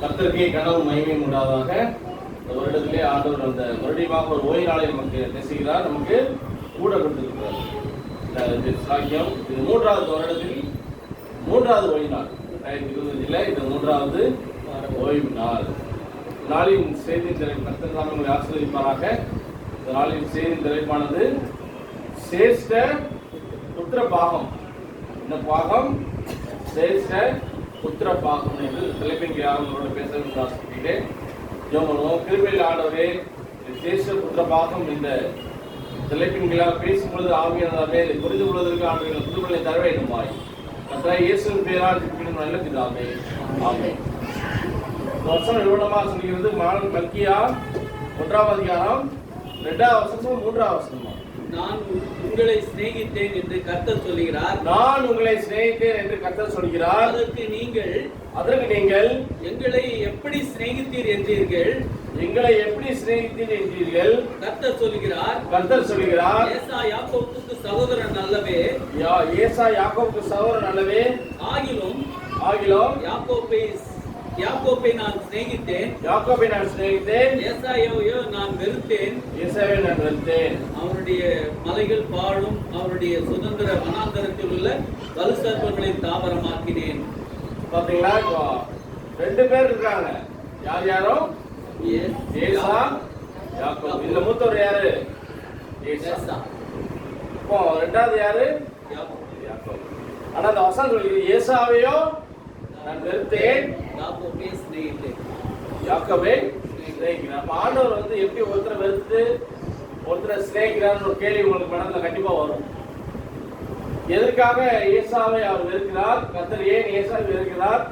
கர்த்தருக்கே கனவு மகிமையும் உண்டாவதாக. இந்த வருடத்திலே ஆண்டவர் அந்த மறுபடியும் ஒரு ஓய்வு நாளை நமக்கு நெசுகிறார், நமக்கு கூட கொடுத்திருக்கிறார். இந்த சாக்கியம் இது 3வது வருடத்தில் 3வது ஓய்வு நாள். 2025 இது 3வது ஓய்வு நாள். நாளின் செய்தி கர்த்தர் தாமே உங்களை ஆசீர்வதிப்பாராக. இந்த நாளின் செய்தி தலைப்பானது சேஷ்ட புத்திர பாகம். இந்த பாகம் சேஷ்ட புத்திர பாகம் என்று தலைப்பின் யாரோட பேச ஆசைப்பட்டேன். ஜோமனும் கிருபையில் ஆண்டவரே சேஷ்ட புத்திர பாகம் இந்த தலைப்பின் பேசும்பொழுது ஆவியானதாவே புரிந்து கொள்வதற்கு ஆண்டவர்கள் புதுமலை தர வேண்டுமாய் கர்த்தராகிய இயேசுவின் பெயரால் ஜெபிக்கிறேன் நல்ல பிதாவே, ஆமென். வசனம் எவ்வளவு சொல்கிறது? மல்கியா 1ஆம் அதிகாரம் 2ஆம் வசனமும் 3ஆம் வசனமும். நான் உங்களை சிநேகித்தேன் என்று கர்த்தர் சொல்கிறார். நான் உங்களை சிநேகித்தேன் என்று கர்த்தர் சொல்கிறார். அதற்கு நீங்கள் எங்களை எப்படி சிநேகித்தீர் என்றீர்கள். எங்களை எப்படி சிநேகித்தீர் என்றீர்கள். கர்த்தர் சொல்கிறார். ஏசா யாக்கோபுக்கு சகோதரன் அல்லவே. ஏசா யாக்கோபுக்கு சகோதரன் அல்லவே. ஆகிலும் யாக்கோப்பை நான் சிநேகித்தேன். ஏசாயாவையோ நான் வெறுத்தேன். அவருடைய மலைகள் பாழும் அவருடைய சுதந்திர வனாந்தரத்தில் உள்ள வலுசர்ப்பங்களை தாவரமாக்கினேன். பாத்தீங்களா, 2 பேர் இருக்காங்க. யாரோ ஏசா யாக்கோபு. இந்த மூத்தவர் யாரு? ஏசா. இப்போ 2வது யாரு? யாக்கோபு. ஆனா அந்த வசனம் சொல்லுது ஏசாவையோ நான் வெறுத்தேன், யாக்கோபை சிநேகிக்கிறேன். ஆண்டவர் எப்படி ஒருத்தரை வெறுத்து ஒருத்தரை சிநேகிக்கிறார் ஒரு கேள்வி உங்களுக்கு மனதில் கண்டிப்பா வரும். எதற்காக ஏசாவை அவர் வெறுக்கிறார்? கர்த்தர் ஏன் ஏசாவை வெறுக்கிறார்?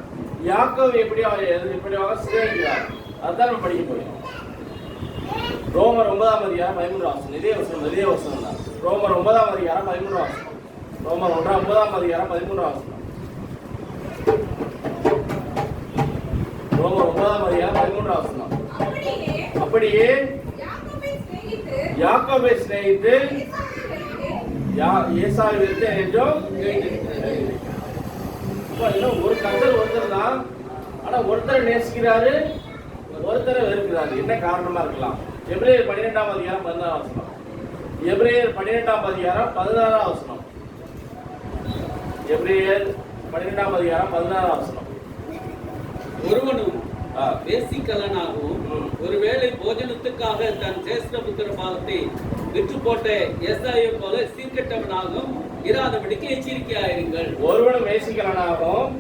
யாக்கோபை எப்படியாக சிநேகிக்கிறார்? அதுதான் நம்ம படிக்க போறோம். ரோமர் 9ஆம் அதிகாரம் 13ஆம் வசனம். இதே வசனம் தான். ரோமர் 9ஆம் அதிகாரம் 13ஆம் வசனம். ரோமர் 9ஆம் அதிகாரம் 13ஆம் வசனம். ரோமர் 9ஆம் அதிகாரம் 13ஆம் வசனம். அப்படியே யாக்கோபை சிநேகித்து ஏசாவை வெறுத்தேன் என்றும். ஒரு கர்த்தர் ஒருத்தர் தான், ஆனா ஒருத்தரை நேசிக்கிறாரு, ஒருத்தரை வெறுக்கிறாரு. என்ன காரணமா இருக்கலாம்? எபிரேயர் 12ஆம் அதிகாரம் 16ஆம் வசனம். எபிரேயர் 12ஆம் அதிகாரம் 16ஆம் வசனம். எபிரேயர் 12ஆம் அதிகாரம் 16ஆம் வசனம். ஒருவனும் வேசிக்கலனாகவும் ஒருவேளை போஜனத்துக்காக தன் சேஷ்ட புத்திர பாகத்தை விற்று போட்ட ஏசாயை போல சீர்கெட்டவனாகவும் இராதபடிக்கு எச்சரிக்கையாயிருங்கள். ஒருவனும் வேசிக்கலனாகவும்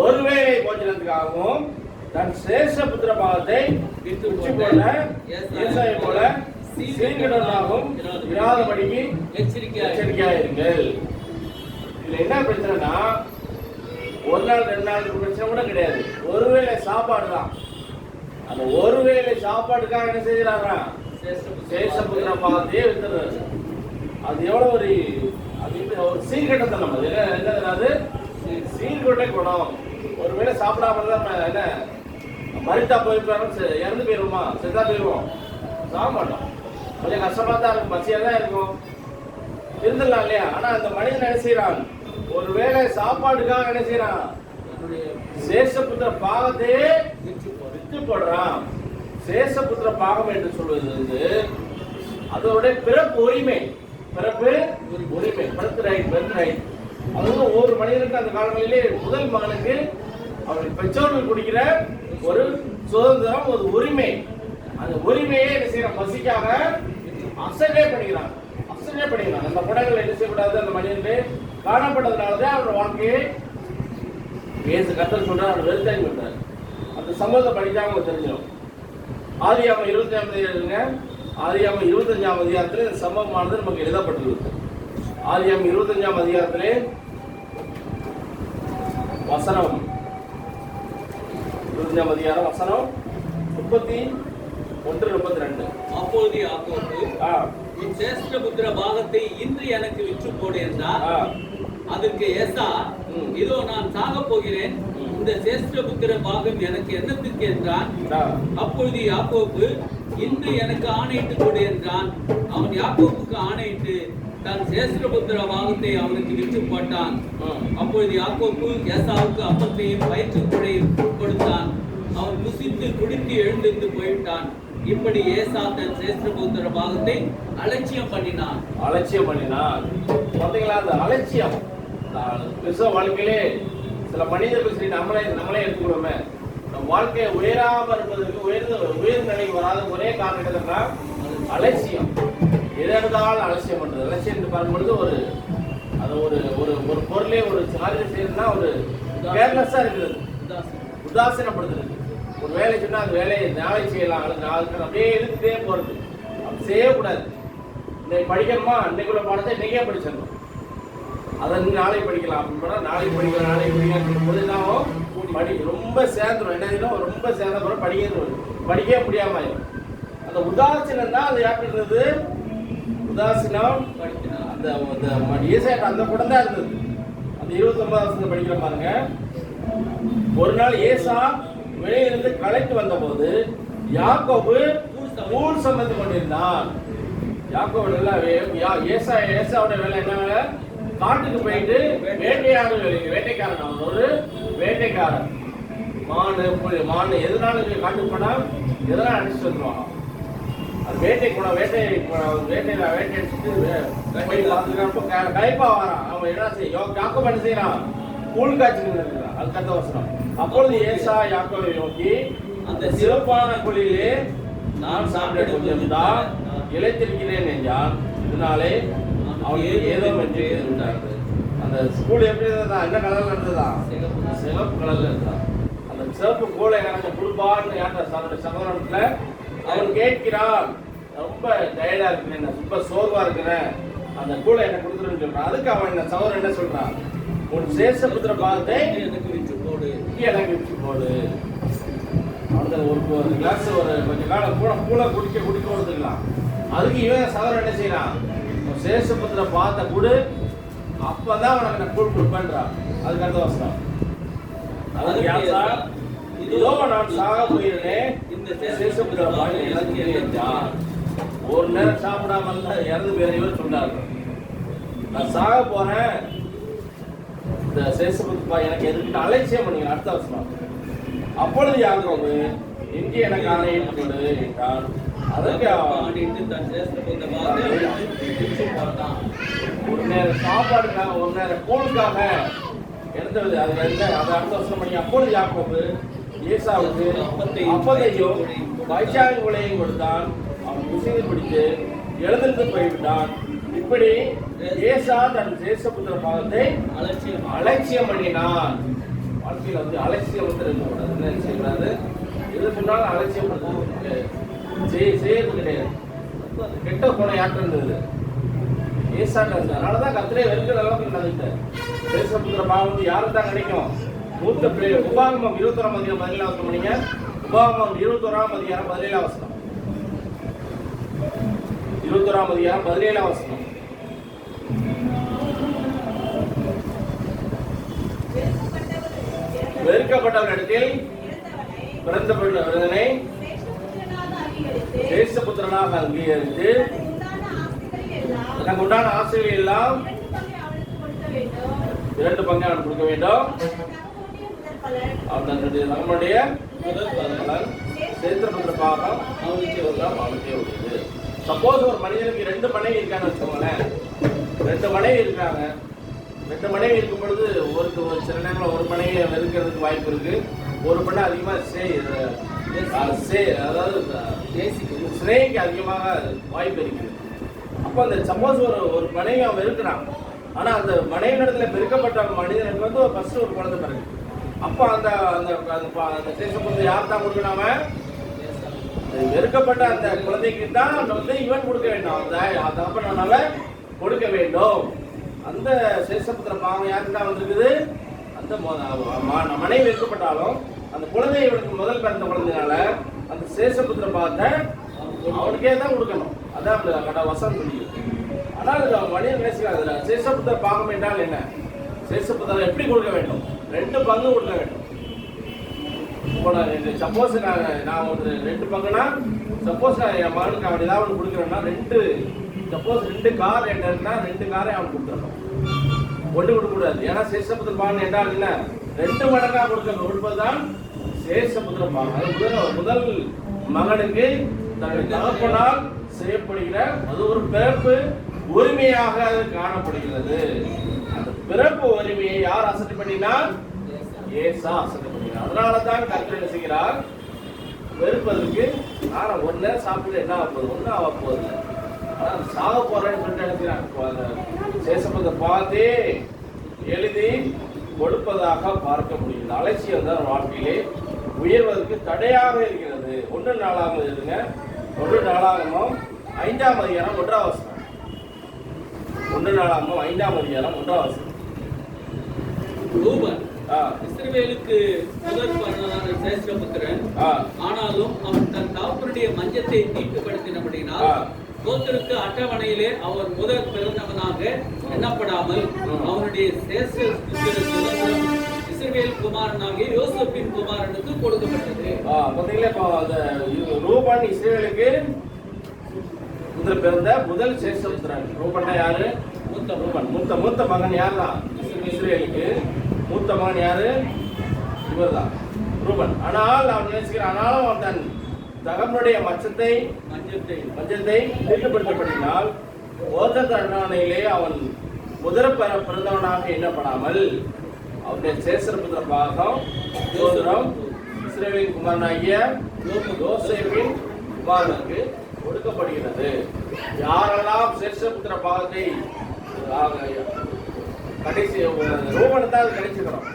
ஒருவேளை போஜனத்துக்காகவும் தன் சேஷ்ட புத்திர பாகத்தை விற்று போட்ட ஏசாயை போல சீர்கெட்டவனாகவும் இராதபடிக்கு எச்சரிக்கையாயிருங்கள். இதுல என்ன பிரச்சனைனா, 1 நாள் 2 நாள் பிரச்சனை கூட கிடையாது. ஒருவேளை சாப்பாடு தான். அந்த ஒருவேளை சாப்பாடுக்காக என்ன செய்யறாங்க? சேஷபுத்திர பாகத்தையே வித்துறாரு. அது எவ்வளவு ஒரு சீர்கட்டத்தனம். அது என்னது? சீர்கொட்டை குணம். ஒருவேளை சாப்பிடாம தான் என்ன மரித்தா போயிருப்பாரு, இறந்து போயிருவோமா, செத்தா போயிருவோம், சாப்பிட மாட்டோம். கொஞ்சம் கஷ்டமா தான் இருக்கும், பசியா தான் இருக்கும், இருந்துடலாம் இல்லையா? ஆனா அந்த மனிதன் என்ன செய்யறான்? ஒருவேளை சாப்பாடுக்காக என்ன செய்யறான்? சேஷபுத்திர பாகத்தையே வித்து போடுறான். சேஷபுத்திர பாகம் என்று சொல்வது அதோட பிறப்பு உரிமை. அது ஒவ்வொரு மனிதனுக்கு அந்த காலங்களிலே முதல் மகனுக்கு அவருடைய பெற்றோர்கள் கொடுக்கிற ஒரு சுதந்திரம், ஒரு உரிமை. அந்த உரிமையை என்ன செய்யறான்? பசிக்காக அசைவே பண்ணிக்கிறான். அந்த படங்கள் என்ன செய்யக்கூடாது? அந்த மனிதனுக்கு காணப்பட்டதுனாலதான் அவரோட வாழ்க்கையை இயேசு கர்த்தர் சொல்றார், அவர் வெறுத்தாய் பண்றாரு. அந்த சம்பவத்தை படிச்சா அவங்க தெரிஞ்சிடும். ஆதியாகமம் 25ஆம் அதிகாரம், ஆதியாகமம் 25ஆம் அதிகாரத்திலே இந்த சம்பவமானது நமக்கு எழுதப்பட்டுள்ளது. ஆதியாகமம் 25ஆம் அதிகாரத்திலே வசனம் 25ஆம் அதிகாரம் வசனம் 31-32. அப்பொழுது யாக்கோபு என் சேஷ்ட புத்திர பாகத்தை இன்று எனக்கு விற்று போடு என்றார். அதற்கு ஏசா, இதோ நான் சாக போகிறேன், இந்த சேஷ்ட புத்திர பாகம் எனக்கு என்னத்துக்கு என்றான். அப்பொழுது யாக்கோபு, இன்று எனக்கு ஆணையிட்டு கொடு என்றான். அவன் யாக்கோபுக்கு ஆணையிட்டு தன் சேஷ்டபுத்திர பாகத்தை அவனுக்கு விற்று போட்டான். அப்பொழுது யாக்கோபு ஏசாவுக்கு அப்பத்தையும் வயிற்றுக்குடையும் கொடுத்தான். அவன் வழியிலிருந்து போய்விட்டான். இப்படி ஏசா தன் சேஷ்டபுத்திர பாகத்தை அலட்சியம் பண்ணினான். பாத்தீங்களா? அந்த அலட்சியம் கிறிஸ்தவ வாழ்க்கையிலே சில மனிதர்கள் சரி நம்மளே எடுத்துக்கிறோமே, நம் வாழ்க்கையை உயராம இருப்பதற்கு உயர்ந்த நிலைக்கு வராத ஒரே காரணம் என்னன்னா அலட்சியம். எதை எடுத்தாலும் அலட்சியம் பண்றது. அலட்சியம் பார்க்கும்பொழுது ஒரு பொருளே ஒரு காரியம் செய்யறதுன்னா ஒரு கேர்லெஸ்ஸா இருக்கிறது, உதாசீனப்படுத்துறது. ஒரு வேலை சொன்னா அந்த வேலையை நாளை செய்யலாம், நாளைக்கு அப்படியே இருந்துட்டே போறது. அப்படி செய்யக்கூடாது. இன்னைக்கு படிக்கணுமா, இன்னைக்குள்ள பாடத்தை இன்னைக்கே படிச்சிடணும். அதை நாளை படிக்கலாம் அப்படின்னா நாளைக்கு படிக்கலாம் போது என்ன ரொம்ப சேர்ந்துடும். என்ன ரொம்ப சேர்ந்த பிறகு படிக்கவே முடியாம ஆயிடும். அந்த உதாசீனம் தான் அது யாருன்றது. உதாசீனம் அந்த ஏசாயா அந்த கூட தான் இருந்தது. அந்த 29 படிக்கிற பாருங்க. ஒரு நாள் ஏசா வெளியிலிருந்து களைத்து வந்த போது யாக்கோபு ஊர் சமைத்து கொண்டிருந்தான். யாக்கோபு ஏசாவோட வேலை என்ன வேலை? காட்டுக்கு போயிட்டு வேட்டைக்காரன். அவன் ஒரு வேட்டைக்காரன். மானு எதனால காட்டுக்கு போனா எதனால அடிச்சுட்டு வந்துருவான். அது வேட்டை அடிச்சுட்டு போய் பார்த்துக்கிறப்ப கைப்பா வரான். அவன் என்ன யாக்கோபு என்ன செய்யறான்? கூழ் காய்ச்சி இருக்கிறான். அது கத்த வசனம். அப்பொழுது ஏசா யாக்கோபை நோக்கி, அந்த சிறப்பான குழியிலே நான் சாப்பிட கொஞ்சம் தான் இழைத்திருக்கிறேன் என்றான். இதனாலே அவனுக்கு ஏதோ என்று இருந்தார்கள். அந்த ஸ்கூல் எப்படி இருந்ததா? என்ன கலர்ல இருந்ததா? சிவப்பு கலர்ல இருந்தா. அந்த சிவப்பு கூலை எனக்கு கொடுப்பான்னு யார்கிட்ட சகோதரத்துல அவன் கேட்கிறான். ரொம்ப டயர்டா இருக்கிறேன், ரொம்ப சோர்வா இருக்கிறேன், அந்த கூலை எனக்கு கொடுத்துருன்னு சொல்றான். அதுக்கு அவன் என்ன சகோதரன் என்ன சொல்றான்? உன் சேஷபுத்திர பாகத்தை எனக்கு விற்று போடு. அவனுக்கு ஒரு கிளாஸ் கொஞ்ச காலம் கூழ குடிக்க கொடுத்துக்கலாம். அதுக்கு இவன் சகோதரன் என்ன செய்யறான்? சேஷபுத்திர பாகத்தை கொடு, அப்பதான் அவனுக்கு நான் கூழ் கொடுப்பேன்றான். அதுக்கு அடுத்த வசனம். இதோ நான் சாக போயிருந்தேன், இந்த சேஷபுத்திர பாகத்தை எனக்கு என்றான். ஒரு நேரம் சாப்பிடாம இருந்தா இறந்து பேரையும் சொன்னார்கள். நான் சாக போறேன், இந்த சேஷபுத்திர எனக்கு எதுக்கு அலட்சியம் பண்ணீங்க. அடுத்த வசனம். அப்பொழுது யாக்கோபு இங்கே எனக்கு ஆணையிட்டு கொடு என்றான். அதற்கு ஒரு நேரம் சாப்பாடுக்காக ஒரு நேரம் கூழுக்காக எடுத்தது. அது அதை அடுத்த வருஷம் பண்ணி அப்பொழுது யாக்கோபு ஏசாவுக்கு அப்பதையும் வைச்சாவின் உலையும் கொடுத்தான். அவன் குசிந்து பிடித்து எழுந்திருந்து போய்விட்டான். இப்படி ஏசா தன் சேஷபுத்திர பாகத்தை அலட்சியம் பண்ணினான். வாழ்க்கையில் அலட்சியம் இருக்கக்கூடாது. என்ன செய்யக்கூடாது? எது சொன்னாலும் அலட்சியம் செய்யறது கிடையாது. கெட்ட குணம் யார்கிட்ட இருந்தது? ஏசாட்ட இருந்தது. அதனாலதான் கத்திரே வெறுக்கிற அளவுக்கு நடந்துட்டார். சேஷபுத்திர பாகம் யாருக்கு தான் கிடைக்கும்? மூத்த பிள்ளை. உபாகமம் 21 அதிகாரம் 17 வசனம் பண்ணீங்க. உபாகமம் 21 அதிகாரம் 17 வசனம். 21 அதிகாரம் 17 வசனம். வெறுக்கப்பட்டவரிடத்தில் பிறந்தவனை தேசபுத்திரனாக அங்கீகரித்து எனக்கு உண்டான ஆசைகள் எல்லாம் 2 பங்கு அவனுக்கு கொடுக்க வேண்டும். நம்முடைய சேத்திரபுத்திர பாகம் அவனுக்கே உள்ளது. சப்போஸ் ஒரு மனிதனுக்கு 2 மனைவி இருக்கான்னு வச்சுக்கோங்களேன். 2 மனைவி இருக்காங்க. 2 மனைவி இருக்கும் பொழுது ஒரு சில நேரங்களில் ஒரு மனைவியை வெறுக்கிறதுக்கு வாய்ப்பு இருக்கு. ஒரு பெண்ணை அதிகமாக அதாவது ஸ்னேகிக்கு அதிகமாக வாய்ப்பு இருக்குது. அப்போ அந்த சப்போஸ் ஒரு மனைவி அவன் வெறுக்கிறான். ஆனா அந்த மனைவி இடத்துல பெருக்கப்பட்ட மனிதனுக்கு வந்து ஃபர்ஸ்ட் ஒரு குழந்தை பிறகு. அப்போ அந்த சேஷபுத்திர யார் தான் கொடுக்கணும்? வெறுக்கப்பட்ட அந்த குழந்தைக்கு தான் வந்து இவன் கொடுக்க வேண்டும். அந்த தகப்பனால கொடுக்க வேண்டும். அந்த சேஷபுத்திர பாவம் யாருக்கு தான் வந்திருக்குது? அந்த மனைவி வெறுக்கப்பட்டாலும் அந்த குழந்தை இவனுக்கு முதல் பிறந்த குழந்தைனால அந்த சேஷபுத்திர பாவத்தை அவனுக்கே தான் கொடுக்கணும். அதான் வசனம் முடியும். ஆனால் மனிதன் பேசுகிறாங்க. சேஷபுத்திர பாகம் என்றால் என்ன? சேஷபுத்திரம் எப்படி கொடுக்க வேண்டும்? 2 பங்கு கொடுக்க வேண்டும். இப்போ சப்போஸ் நான் ஒரு 2 பங்குனா, சப்போஸ் நான் என் மகனுக்கு அவன் ஏதாவது ஒன்று கொடுக்குறேன்னா சப்போஸ் 2 கார் என்ன 2 காரை அவன் கொடுத்துடணும். ஒன்று கொடுக்கக்கூடாது. ஏன்னா சேஷபுத்திர பாகம் என்றால் என்ன? 2 மடங்காக கொடுக்கணும். கொடுப்பதுதான் சேஷபுத்திரமாக முதல் மகனுக்கு தன்னுடைய தகப்பனால் செய்யப்படுகிற அது ஒரு பிறப்பு உரிமையாக அது காணப்படுகிறது. அந்த பிறப்பு உரிமையை யார் அசட்டை பண்ணினார்? ஏசா அசட்டை பண்ணினார். அதனாலதான் கர்த்தர் என்ன செய்கிறார்? வெறுப்பதற்கு நான் ஒரு நேரம் சாப்பிட்டு என்ன ஆக போகுது? ஒன்னும் ஆக போகுது. ஆனால் சாக போறேன்னு சொல்லிட்டு நினைக்கிறான். சேஷபுத்திர பார்த்தே எழுதி கொடுப்பதாக பார்க்க முடியுது. அலட்சியம் தான் வாழ்க்கையிலே உயர்வதற்கு தடையாக இருக்கிறது. 1 நாளாகமம் எழுதுங்க. 1 நாளாகமம் 5ஆம் அதிகாரம் 1ஆம் வசனம். 1 நாளாகமம் 5ஆம் அதிகாரம் 1ஆம் வசனம். ரூபன் இஸ்ரவேலுக்கு முதல் பிறந்தவனான சேஷ்டபுத்திரன். ஆனாலும் அவன் தன் தகப்பனுடைய மஞ்சத்தை தீட்டுப்படுத்தினபடியினால் கோத்திற்கு அட்டவணையிலே அவர் முதல் பிறந்தவனாக எண்ணப்படாமல் அவனுடைய சேஷ்டபுத்திர சுதந்திரம் இஸ்ரவேல் குமாரனாகிய யோசேப்பின் குமாரனுக்கு கொடுக்கப்பட்டது. ரூபன் இஸ்ரவேலுக்கு முதல் பிறந்த முதல் சேஷ்டபுத்திரன். ரூபன் யாரு? மூத்த மகன் யார் தான்? இஸ்ரவேலுக்கு மூத்த மகன் யாரு? இவர் தான், ரூபன். ஆனால் அவன் நினைச்சுக்கிறான், ஆனாலும் அவன் தன் தகப்பனுடைய மஞ்சத்தை தீட்டுப்படுத்தப்படினால் ஓத்த தண்டனையிலே அவன் முதல் பிறந்தவனாக எண்ணப்படாமல் அவருடைய சேஷபுத்திர பாகம் இஸ்ரவேலின் குமாரனாகிய யோசேப்பின் குமாரனுக்கு கொடுக்கப்படுகிறது. யாரெல்லாம் சேஷபுத்திர பாகத்தை கடைசி ரூபனை தான் அது கிடைச்சிக்கிறோம்.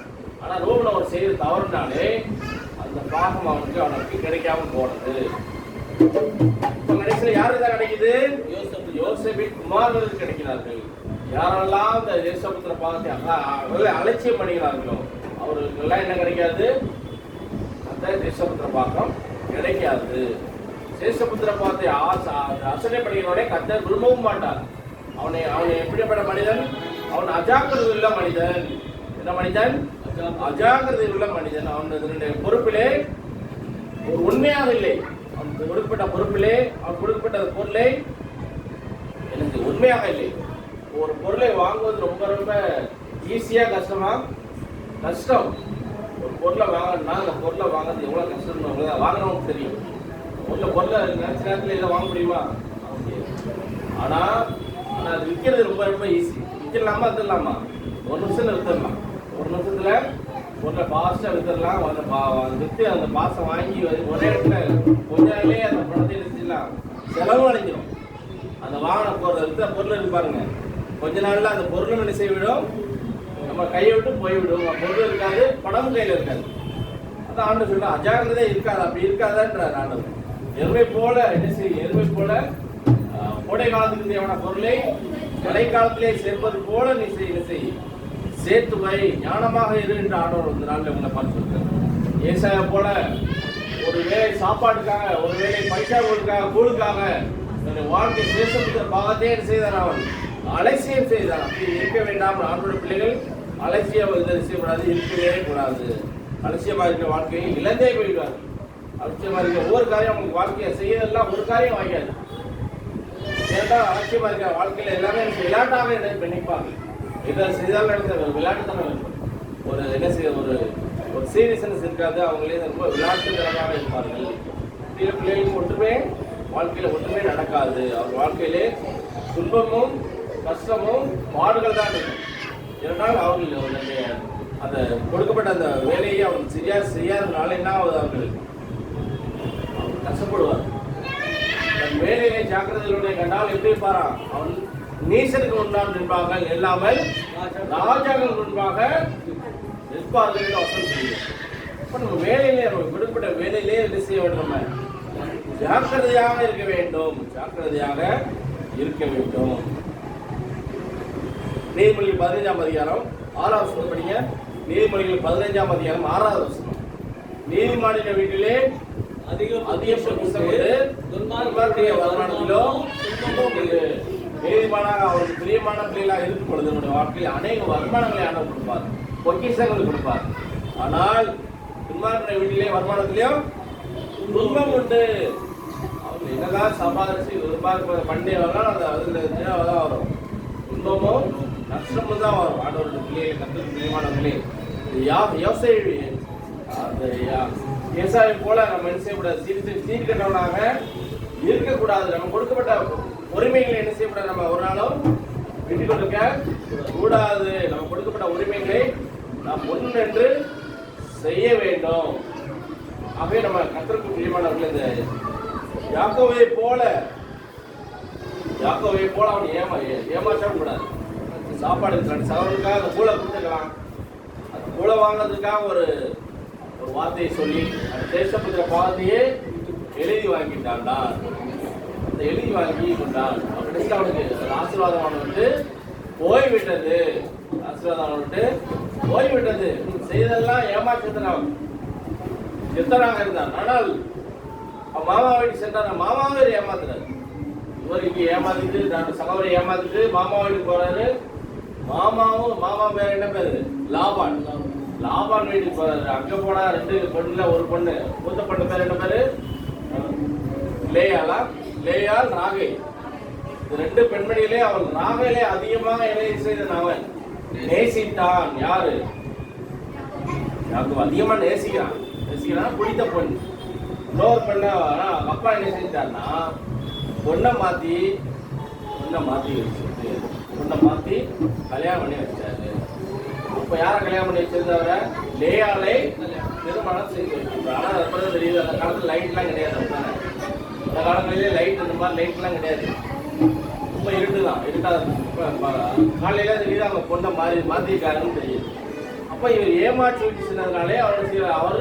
ஆனா ரூபனை அவர் செய்து தவறுனாலே அந்த பாகம் அவனுக்கு கிடைக்காம போனது. இப்ப கடைசியில் யாருக்கு தான் கிடைக்குது? யோசேப்பின் குமாரர்களுக்கு கிடைக்கிறார்கள். யாரெல்லாம் இந்த சேஷபுத்திர பாகத்தை அலட்சியம் பண்ணுகிறார்களோ அவர்களுக்கு எல்லாம் என்ன கிடைக்காது? அந்த சேஷபுத்திர பாகம் கிடைக்காது. சேஷபுத்திர பாகத்தை அசனை பண்ணுகிறவனே கர்த்தர் விரும்பவும் மாட்டார். அவனை எப்படிப்பட்ட மனிதன்? அவன் அஜாக்கிரதை உள்ள மனிதன். என்ன மனிதன்? அஜாக்கிரதை உள்ள மனிதன். அவனுடைய பொறுப்பிலே ஒரு உண்மையாக இல்லை. அவன் கொடுக்கப்பட்ட பொறுப்பிலே அவன் கொடுக்கப்பட்ட பொருளை எனக்கு உண்மையாக இல்லை. ஒரு பொருளை வாங்குவது ரொம்ப ரொம்ப ஈஸியா கஷ்டமா? கஷ்டம். ஒரு பொருளை வாங்கணும்னா அந்த பொருளை வாங்குறது எவ்வளவு கஷ்டம் வாங்கினவங்க தெரியும். பொருளை நினைச்ச நேரத்தில் எல்லாம் வாங்க முடியுமா? ஆனா அது விற்கிறது ரொம்ப ரொம்ப ஈஸி. விற்கலாமா வித்துடலாமா? 1 நிமிஷத்துல வித்துடலாம். 1 நிமிஷத்துல பொருளை ஃபாஸ்டா வித்துடலாம். வித்து அந்த பாசம் வாங்கி ஒரே இடத்துல கொஞ்ச நாள்லயே அந்த பணத்தை எடுத்துடலாம். செலவும் அடைஞ்சிடும். அந்த வாகன வித்த பொருள் இருக்கு பாருங்க, கொஞ்ச நாள்ல அந்த பொருளும் என்ன செய்விடும்? நம்ம கையை விட்டு போய்விடும். பொருள் இருக்காது, பணமும் கையில இருக்காது. அதான் ஆண்டு சொல்ல அஜாகிரதை இருக்காது. அப்படி இருக்காதான்றார் ஆண்டவர். எருமை போல என்ன செய்யும்? எருமை போல கோடை காலத்துக்கு தேவையான பொருளை மழை காலத்திலே சேர்ப்பது போல நீ செய், சேர்த்து வை, ஞானமாக இரு என்று ஆண்டவர் இந்த நாளில் உங்களை பார்த்துருக்காரு. ஏசாயா போல ஒரு வேலை சாப்பாட்டுக்காக, ஒரு வேலை பைசாவுக்காக, கூழுக்காக தன்னுடைய வாழ்க்கை சேஷபுத்திர பாகத்தையே செய்தார். அவன் அலட்சியம் செய்தான். அப்படி இருக்க வேண்டாம். ஆண்டோட பிள்ளைகள் அலட்சியம் செய்யக்கூடாது, இருக்கவே கூடாது. அலட்சியமாக இருக்கிற வாழ்க்கையை இழந்தே போயிடுவார். அலட்சியமாக இருக்கிற ஒவ்வொரு காரியம் அவங்களுக்கு வாழ்க்கையை செய்யறதெல்லாம் ஒரு காரியம் வாங்கியாது. ஏன்னா அலட்சியமா இருக்கிற வாழ்க்கையில எல்லாமே விளையாட்டாக நினைப்பாங்க. எதை செய்தாலும் நடந்த விளையாட்டு தானே இருக்கும். ஒரு என்ன செய்ய ஒரு சீரியஸ்னஸ் இருக்காது. அவங்களே ரொம்ப விளையாட்டுகரமாக இருப்பார்கள். பிள்ளைகளுக்கு ஒன்றுமே வாழ்க்கையில ஒன்றுமே நடக்காது. அவர் வாழ்க்கையிலே துன்பமும் கஷ்டமும் பாடுகள் தான் இருக்கும். ஏன்னால் அவர்கள் அந்த கொடுக்கப்பட்ட அந்த வேலையை அவங்க செய்யாதனால என்ன ஆகுது? அவர்கள் கஷ்டப்படுவார். தன் வேலையை ஜாக்கிரதையுடைய கண்டால் எப்படி பாரான்? அவன் நீசனுக்கு முன்னால் நிற்பார்கள், இல்லாமல் ராஜாக்கள் முன்பாக நிற்பார்கள் என்று வசனம் சொல்லுவோம். இப்ப நம்ம வேலையிலே கொடுக்கப்பட்ட வேலையிலே என்ன செய்ய வேண்டும்? நம்ம ஜாக்கிரதையாக இருக்க வேண்டும். ஜாக்கிரதையாக இருக்க வேண்டும். நீதிமொழிகள் 15ஆம் அதிகாரம் 6ஆம் வசனம் படிங்க. நீதிமொழிகள் 15ஆம் அதிகாரம் 6ஆவது வசனம். நீதிமானின் வீட்டிலே அதிகம் துன்மார்க்கருடைய வருமானத்திலோ நீதிமானாக அவருக்கு பிரியமான பிள்ளைகளாக இருக்கும் பொழுது நம்முடைய வாழ்க்கையில் அநேக வருமானங்களை ஆண்டவர் கொடுப்பார், பொக்கிஷங்கள் கொடுப்பார். ஆனால் துன்மார்க்கருடைய வீட்டிலே வருமானத்திலேயும் துன்பம் உண்டு. அவங்க என்னதான் சம்பாதிச்சு பண்டிகை வரலாம், அது அதுல தான் வரும். துன்பமும் நஷ்டமும் தான் வரும். ஆண்டவருடைய பிள்ளைகளை கற்று பிரியமானவர்களே, யோசேப்பு அந்த ஏசாவை போல நம்ம என்ன செய்யக்கூடாது, சீர்கெட்டவனாக இருக்கக்கூடாது. நம்ம கொடுக்கப்பட்ட உரிமைகளை என்ன செய்யக்கூடாது, நம்ம ஒரு நாளும் விட்டு கொடுக்க கூடாது. நம்ம கொடுக்கப்பட்ட உரிமைகளை நாம் முன்னென்று செய்ய வேண்டும். ஆகவே நம்ம கர்த்தருக்கு பிரியமானவர்கள், இந்த யாக்கோவை போல அவன் ஏமாற்றவும் கூடாது. சாப்பாடு சகோதரனுக்காக அந்த கூலை கொடுத்துக்கலாம். அந்த கூலை வாங்கிறதுக்காக ஒரு வார்த்தையை சொல்லி அந்த தேசப்புத்திர பாவத்தையே எழுதி வாங்கிட்டான்டா. அந்த எழுதி வாங்கி கொண்டான். அப்படின்னு அவனுக்கு ஆசீர்வாதமானவன்ட்டு போய்விட்டது. போய்விட்டது. செய்ததெல்லாம் ஏமாற்றத்தினான் எத்தனாக இருந்தான். ஆனால் மாமா வீட்டுக்கு சென்றார். மாமாவே ஏமாத்துறாரு. இவர் இங்கே ஏமாத்திட்டு நான் சகோதரி ஏமாத்திட்டு மாமா வீட்டுக்கு போறாரு. மாமா பேர் என்ன பேரு? லாபான் வீட்டுக்கு போறாரு. அங்க போனா 2 பொண்ணுல ஒரு பொண்ணு, மூத்த பொண்ணு பேர் என்ன பேரு? லேயால் ராகை. 2 பெண்மணியிலே அவள் ராகையிலே அதிகமாக இணைய செய்த அவன் நேசித்தான். யாரு? அதிகமா நேசிக்கிறான். பிடித்த பொண்ணு. இன்னொரு பெண்ண அப்பா என்ன செஞ்சார்னா பொண்ணை மாத்தி கல்யாணம் பண்ணி வச்சாரு. இப்ப யார கல்யாணம் பண்ணி வச்சிருந்தவரை? லேயாலை திருமணம் செய்து வச்சிருந்தார். ஆனா அது தெரியுது, அந்த காலத்துல லைட்லாம் கிடையாது. அந்த காலங்களிலே லைட், இந்த மாதிரி லைட்லாம் கிடையாது. ரொம்ப இருட்டாது. காலையில தெரியுது அவங்க பொண்ணை மாத்திருக்காருன்னு தெரியுது. அப்ப இவர் ஏமாற்றி வச்சு சென்றதுனாலே அவர்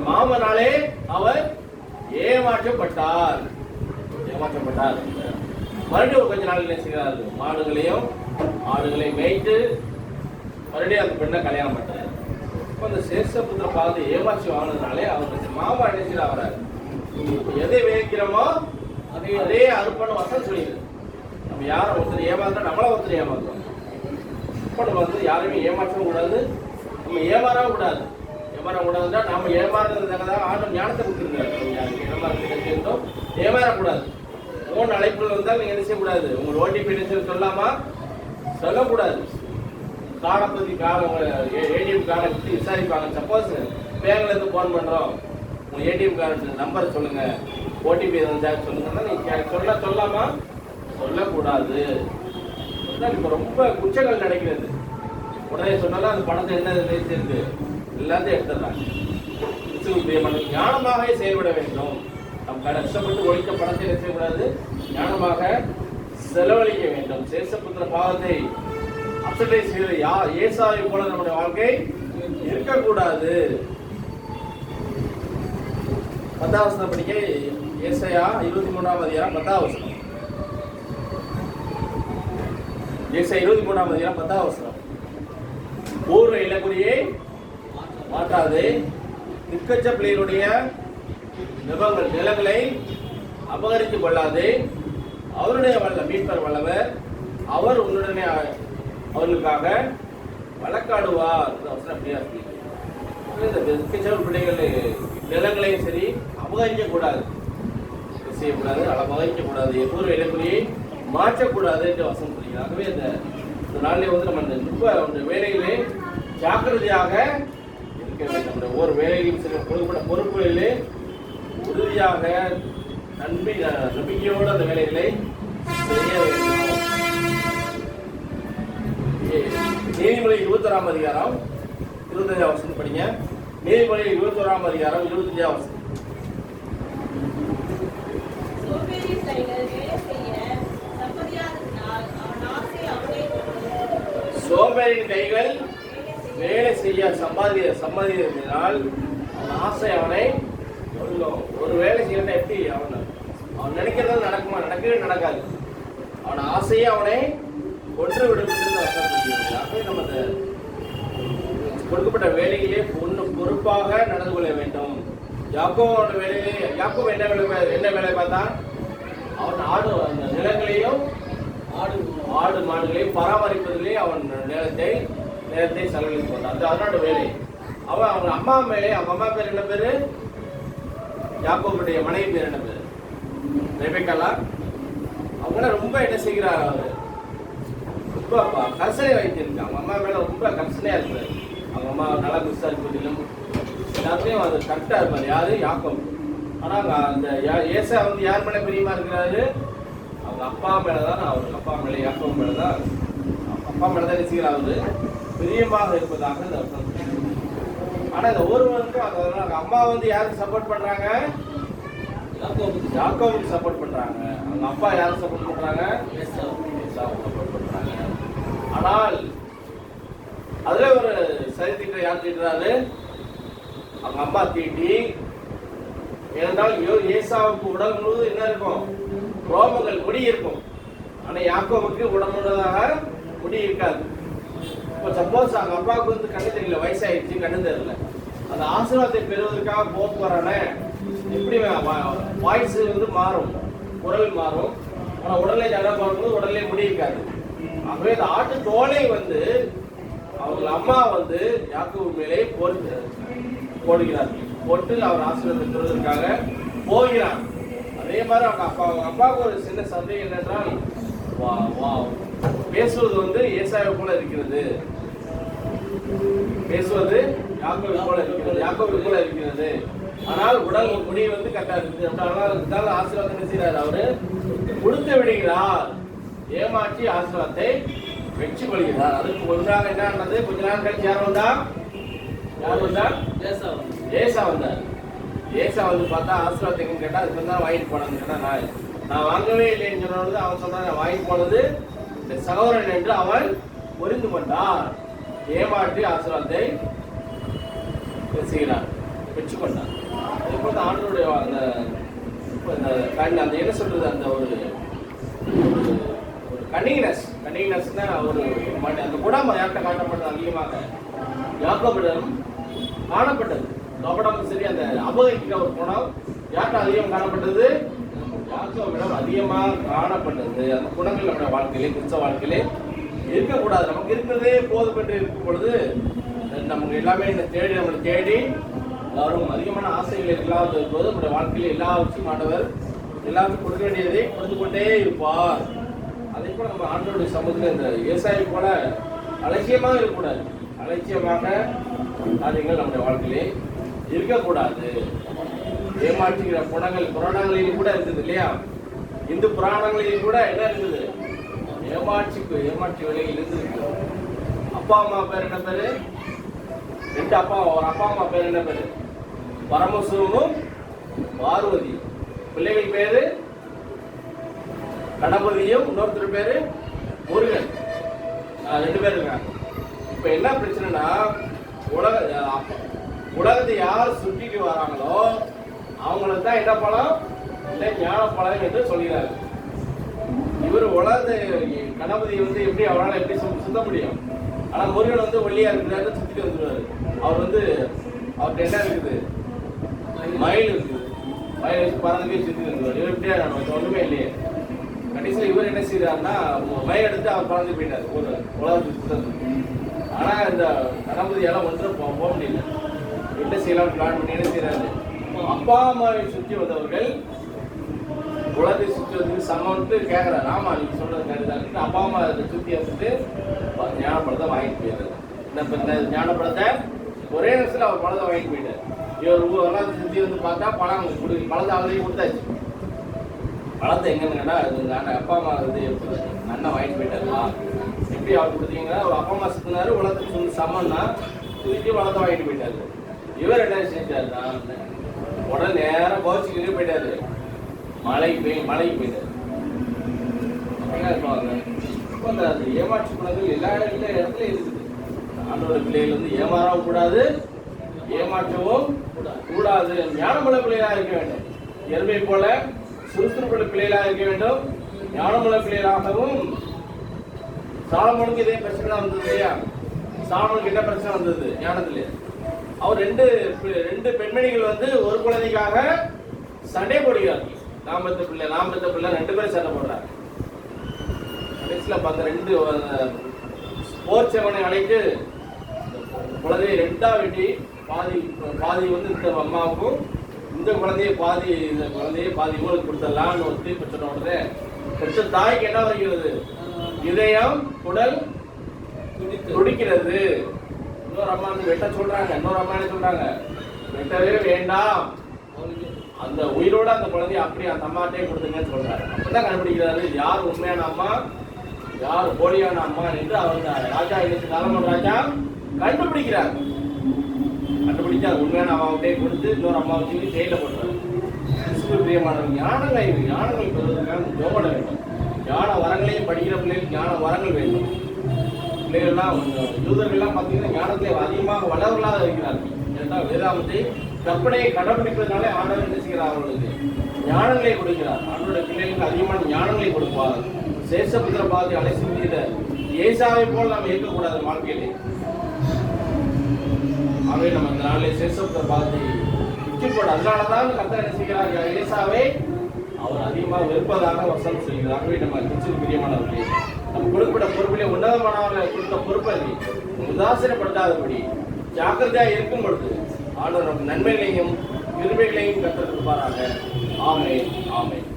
மாமனாலே அவர் ஏமாற்றப்பட்டார். மறுபடியும் கொஞ்ச நாள் என்ன செய்கிறார்? மாடுகளையும் ஆடுகளையும் மேய்த்து மறுபடியும் அந்த பெண்ணை கல்யாணம் பண்ணார். இப்போ அந்த சேஷபுத்திர பாவத்தை ஏமாற்றி வாங்கினதுனாலே அவருக்கு மாமா என்ன செய்ய வராரு? எதை வேகிறோமோ அதே அர்ப்பணம் வசம் சொல்லிடுது. நம்ம யாரை ஒருத்தர் ஏமாந்தோம், நம்மள ஒருத்தர் ஏமாந்தோம். இப்போ நம்ம யாரையுமே ஏமாற்றவும் கூடாது, நம்ம ஏமாறவும் கூடாது. ஏமாறக்கூடாதுன்னா நம்ம ஏமாறுறதுக்காக ஆண்டு ஞானத்தை கொடுத்துருந்தாரு. ஏமாறக்கூடாது. ஃபோன் அழைப்புகள் வந்தால் நீங்கள் என்ன செய்யக்கூடாது? உங்கள் ஓடிபி என்ன சொல்லாமா சொல்லக்கூடாது. கார்டை பற்றி ஏடிஎம் கார்டை பற்றி விசாரிப்பாங்க. சப்போஸ் பேங்க்லேருந்து ஃபோன் பண்ணுறோம், உங்கள் ஏடிஎம் கார்டு நம்பரை சொல்லுங்கள், ஓடிபி எதாவது சொல்லுங்கன்னா நீங்கள் சொல்லாமா சொல்லக்கூடாது. இப்போ ரொம்ப குற்றங்கள் நடக்கிறது. உடனே சொன்னாலும் அந்த பணத்தை என்ன இருக்கு எல்லாத்தையும் எடுத்துடுறாங்க. ஞானமாகவே செயல்பட வேண்டும். நம் கஷ்டப்பட்டு ஒழிக்க பணத்தை என்ன செய்யக்கூடாது? ஞானமாக செலவழிக்க வேண்டும். சேஷபுத்திர பாவத்தை அப்செட்டை செய்வது ஏசாவை போல நம்முடைய வாழ்க்கை இருக்கக்கூடாது. 10ஆம் வசனம் படிக்க ஏசாயா 23ஆம் அதிகாரம் 10ஆம் வசனம். ஏசாயா 23ஆம் அதிகாரம் 10ஆம் வசனம். பூர்வ இலக்குறியை மாற்றாது, நிற்கச்ச பிள்ளைகளுடைய நிலங்களை அபகரித்துக் கொள்ளாது. அவருடைய மீட்பர் வல்லவர், அவர் உன்னுடனே அவர்களுக்காக வழக்காடுவார். இந்த நிற்கச்ச பிள்ளைகள் நிலங்களையும் சரி அபகரிக்க கூடாது, செய்யக்கூடாது, அபகரிக்க கூடாது, பூர்வ இலக்குறியை மாற்றக்கூடாது என்று வசனம் சொல்கிறார். ஆகவே இந்த நாளிலே நம்ம வேலையிலே ஜாக்கிரதையாக இருக்க வேண்டும். நம்முடைய ஒவ்வொரு வேலையிலும் கொடுக்கப்பட்ட பொறுப்புகளிலே உறுதியாக நம்பிக்கையோடு அந்த வேலைகளை செய்ய வேண்டும். நீதிமொழி 21ஆம் அதிகாரம் 25ஆம் வசனம் படிங்க. நீதிமொழி 21ஆம் அதிகாரம் 25ஆம் வசனம். சோம்பேறியின் கைகள் வேலை செய்ய சம்பாதினால் அவன் ஆசை அவனை சொல்லும். ஒரு வேலை செய்யறத எப்படி அவன் நினைக்கிறது நடக்குமா? நடக்கவே நடக்காது. அவன் ஆசையே அவனை கொன்று விடும். நம்ம கொடுக்கப்பட்ட வேலையிலே பொறுப்பாக நடந்து கொள்ள வேண்டும். யாக்கோவோட வேலையிலே யாக்கோவ் என்ன வேலை பார்த்தா அவன் அந்த நிலங்களையும் ஆடு மாடுகளையும் பராமரிப்பதிலே அவன் நேரத்தை செலவழித்து வந்தான். அது அவனோட வேலை. அவன் அவங்க அம்மா மேலே, அவங்க அம்மா பேர் என்ன பேரு? யாக்கோபுடைய மனைவி பேர் என்ன பேரு? ரெபெக்காலா. அவங்க ரொம்ப என்ன செய்கிறார்? அவர் ரொம்ப கர்சனை வைத்திருக்கு. அவங்க அம்மா மேல ரொம்ப கர்சனையா இருக்கிறார். அவங்க அம்மா நல்லா விசாரிப்பதிலும் எல்லாத்தையும் அது கரெக்டா இருப்பார். யாரு? யாக்கோபு. ஆனா அந்த ஏசா வந்து யார் மேல பிரியமா இருக்கிறாரு? அவங்க அப்பா மேலதான். அவருக்கு அப்பா மேல, யாக்கோபு மேலதான், அப்பா மேலதான் நிச்சயராவது பிரியமாக இருப்பதாக இந்த அர்த்தம். ஆனா இந்த ஒருவருக்கு அவங்க அம்மா வந்து யாருக்கு சப்போர்ட் பண்றாங்க? யாக்கோபுக்கு சப்போர்ட் பண்றாங்க. அவங்க அப்பா யாருக்கு சப்போர்ட் பண்றாங்க? ஏசாவுக்கு சப்போர்ட் பண்றாங்க. ஆனால் அதுல ஒரு சரி தீட்ட யார் தீட்டுறாரு? அவங்க அம்மா தீட்டி. ஏனென்றால் ஏசாவுக்கு உடல் முழுவதும் என்ன இருக்கும்? ரோமங்கள், முடி இருக்கும். ஆனா யாக்கோபுக்கு உடல் முழுவதாக முடி இருக்காது. இப்போ சப்போஸ் அவங்க அப்பாவுக்கு வந்து கண்ணு தெரியல, வயசாயிடுச்சு, கண்ணு தெரியல, அந்த ஆசீர்வாதத்தை பெறுவதற்காக போறானே, எப்படி வாய்ஸ் வந்து மாறும், குரல் மாறும். ஆனா உடலை ஜட பார்க்கும்போது உடலே முடி இருக்காது. ஆகவே இந்த ஆட்டு தோலை வந்து அவங்க அம்மா வந்து யாக்கோபு மேலே போடுகிறார். போட்டு அவர் ஆசீர்வாதத்தை பெறுவதற்காக போகிறார். அதே மாதிரி அவங்க அப்பாவுக்கு ஒரு சின்ன சந்தேகம் என்னென்றால், பேசுவது வந்து ஏசாவை போல இருக்கிறது, பேசுவது யாக்கோபு போல இருக்கிறது, யாக்கோபு போல இருக்கிறது. ஆனால் உடல் முடி வந்து கரெக்டா இருக்குது. அதனால ஆசீர்வாதம் செய்கிறார், அவரு கொடுத்து விடுகிறார். ஏமாற்றி ஆசீர்வாதத்தை வெற்றி கொள்கிறார். அதுக்கு ஒன்றாக என்ன ஆனது? கொஞ்ச நாள் கழிச்சு யார் வந்தா? ஏசா வந்தார். ஏசா வந்து பார்த்தா ஆசீர்வாதம் எங்கன்னு கேட்டா, அதுக்கு தான் வாங்கிட்டு போனது. கேட்டா நான் வாங்கவே இல்லைன்னு சொன்னது. அவன் சொன்னான், நான் வாங்கிட்டு போனது இந்த சகோதரன் என்று அவன் புரிந்து கொண்டார். ஏமாற்றி ஆசீர்வாதத்தை செய்கிறார், பெற்றுக்கொண்டார். அதே போல ஆண்டவருடைய அந்த என்ன சொல்றது, அந்த ஒரு கன்னிங்னஸ்னா ஒரு அந்த குணம் யார்கிட்ட காட்டப்பட்டது? அதிகமாக யாக்கோபிடம் காணப்பட்டது. யாக்கோபிடம் சரி, அந்த அபகரிக்கிற ஒரு குணம் யார்கிட்ட அதிகம் காணப்பட்டது? யாக்கோபிடம் அதிகமாக காணப்பட்டது. அந்த குணங்கள் நம்முடைய வாழ்க்கையிலே, கிறிஸ்தவ வாழ்க்கையிலே இருக்கக்கூடாது. நமக்கு இருக்கிறதே போதும் என்று இருக்கும் பொழுது நமக்கு எல்லாமே நம்மளை தேடி எல்லாரும் அதிகமான ஆசைகள் இல்லாத போது நம்முடைய வாழ்க்கையில எல்லாவற்றையும் ஆண்டவர் எல்லாருக்கும் கொடுக்க வேண்டியதை கொடுத்து கொண்டே இருப்பார். அதே போல நம்ம ஆண்டவருடைய சமூகத்தில் இந்த ஏசாயை போல அலட்சியமாக இருக்கக்கூடாது. அலட்சியமாக காரியங்கள் நம்முடைய வாழ்க்கையிலே இருக்கக்கூடாது. ஏமாற்றுகிற குணங்கள் புராணங்களிலும் கூட இருக்குது இல்லையா? இந்து புராணங்களிலும் கூட என்ன இருக்குது? ஏமாற்றி வேலையில் இருந்திருக்கு. அப்பா அம்மா பேர் என்ன பேரு? ரெண்டு அப்பா, ஒரு அப்பா அம்மா பேர் என்ன பேரு? பரமசிவமும் பார்வதி. பிள்ளைகள் பேரு கணபதியும், இன்னொருத்தர் பேரு முருகன். ரெண்டு பேர் இருக்காங்க. இப்ப என்ன பிரச்சனைனா, உலகத்தை யார் சுற்றிட்டு வராங்களோ அவங்களுக்கு தான் என்ன பழம் இல்லை ஞான பழம் என்று சொல்கிறார். இவர் உலகத்தை கணபதி வந்து எப்படி அவரால் எப்படி சுத்த முடியும்? ஆனா முருகன் வந்து ஒல்லியா இருக்கிறாரு, சுத்திட்டு வந்துருவாரு. அவர் வந்து அவர்கிட்ட என்ன இருக்குது? மயில் இருக்குது. மயில் வச்சு பறந்துக்கே சுத்திட்டு வந்துருவார். இவர் எப்படியா ஒண்ணுமே இல்லையே. கடைசியில் இவர் என்ன செய்யறாருன்னா, மயில் எடுத்து அவர் பறந்து போயிட்டார் ஒரு உலகத்துக்கு சுத்தத்துக்கு. ஆனா இந்த கணபதியால ஒன்றும் போக முடியல. என்ன செய்யலாம் பிளான் பண்ணி என்ன செய்யறாரு? அப்பா அம்மாவை சுற்றி வந்தவர்கள் உலகத்தை சுற்றி வந்து சமம்ட்டு கேட்கிறாரு. ஆமா நீங்க சொல்றது கருதான். அப்பா அம்மா அதை சுற்றி வந்துட்டு ஞானப்படத்தை வாங்கிட்டு போயிடுறாரு. இந்த ஞானப்படத்தை ஒரே நேரத்தில் அவர் பழத்தை வாங்கிட்டு போயிட்டார். இவர் உலகத்தை சுற்றி வந்து பார்த்தா பழத்தை அவரையும் கொடுத்தாச்சு. பழத்தை எங்கன்னு கேட்டா அது அப்பா அம்மா வந்து அண்ணன் வாங்கிட்டு போயிட்டாருமா? எப்படி அவர் கொடுத்தீங்கன்னா, ஒரு அப்பா அம்மா சுத்தினாரு, உலகத்துக்கு சொல்லி சமம்னா சுற்றி பழத்தை வாங்கிட்டு போயிட்டாரு. இவர் என்ன செஞ்சாருன்னா, உடனே நேரம் கோச்சிக்கிட்டே போயிட்டாரு. மலைக்கு போயிட்டாரு. அந்த ஏமாற்று குணங்கள் எல்லா இடத்துலயும் இருக்குது. ஆண்டோட பிள்ளைகள் வந்து ஏமாறவும் கூடாது, ஏமாற்றவும் கூடாது. ஞானமுள்ள பிள்ளைகளாக இருக்க வேண்டும். எருமை போல சுறுசுறுப்புள்ள பிள்ளைகளாக இருக்க வேண்டும். ஞானமுள்ள பிள்ளைகளாகவும். சாலமோனுக்கு இதே பிரச்சனை வந்தது இல்லையா? சாலமோனுக்கு என்ன பிரச்சனை வந்தது ஞானத்திலே? அவர் ரெண்டு பெண்மணிகள் வந்து ஒரு குழந்தைக்காக சண்டை போடுகிறார்கள். நாம் பெத்த பிள்ளை ரெண்டு பேரும் சண்டை போடுறாங்க. கடைசியில் பார்த்த ரெண்டு போர்ச்சவனை அழைத்து குழந்தையை ரெண்டா வெட்டி பாதி வந்து இந்த அம்மாவுக்கும் இந்த குழந்தைய பாதி இவங்களுக்கு கொடுத்துடலான்னு ஒரு தீர்ப்பு சொன்ன உடனே பெற்ற தாய்க்கு என்ன வருகிறது? இதயம் குடல் துடிக்கிறது. இன்னொரு அம்மா வந்து வெட்ட சொல்றாங்க. இன்னொரு அம்மா என்ன சொல்றாங்க? வெட்டவே வேண்டாம். அந்த உயிரோட அந்த குழந்தைய அப்படியே அந்த அம்மாட்டே கொடுத்துங்கன்னு சொல்றாரு. அப்பதான் கண்டுபிடிக்கிறாரு யார் உண்மையான அம்மா யார் போலியான அம்மா என்று அவர் ராஜா இன்னைக்கு தலைமன் ராஜா கண்டுபிடிக்கிறார். கண்டுபிடிச்சு அது உண்மையான அம்மாவிட்டே கொடுத்து இன்னொரு அம்மா வச்சு செயல போடுறாரு. பிரியமான ஞானங்கள் பெறுவதற்கான ஜோமன வேண்டும். ஞான வரங்களையும் படிக்கிற பிள்ளைகள் ஞான வரங்கள் வேண்டும். பிள்ளைகள்லாம் யூதர்கள்லாம் பார்த்தீங்கன்னா ஞானத்தை அதிகமாக வளரலாக இருக்கிறார்கள். ஏன்னா வேதாமத்தை கற்பனையை கடைபிடிப்பதனாலே ஆண்டவர் என்ன செய்கிறார்? அவர்களுக்கு ஞானங்களை கொடுக்கிறார். ஆண்டோட பிள்ளைகளுக்கு அதிகமான ஞானங்களை கொடுப்பார். சேஷபுத்திர பாதை அலைசிந்த ஏசாவை போல் நாம் இருக்கக்கூடாது வாழ்க்கையிலே. ஆகவே நம்ம இந்த நாளிலே சேஷபுத்திர பாதை உச்சிப்போடு அதனாலதான் கர்த்தர் என்ன செய்கிறார்? ஏசாவை அவர் அதிகமாக வெறுப்பதாக வசனம் சொல்கிறார். ஆகவே நம்ம கிறிஸ்துவின் பிரியமானவர்களே நம்ம கொடுக்கப்பட்ட பொறுப்பிலே உன்னதமானவர்களை கொடுத்த பொறுப்பை உதாசீனப்படுத்தாதபடி ஜாக்கிரதையாக இருக்கும் பொழுது ஆண்டவர் நம்ம நன்மைகளையும் கிருபைகளையும் கற்றுக் கொடுப்பாராக. ஆமென். ஆமென்.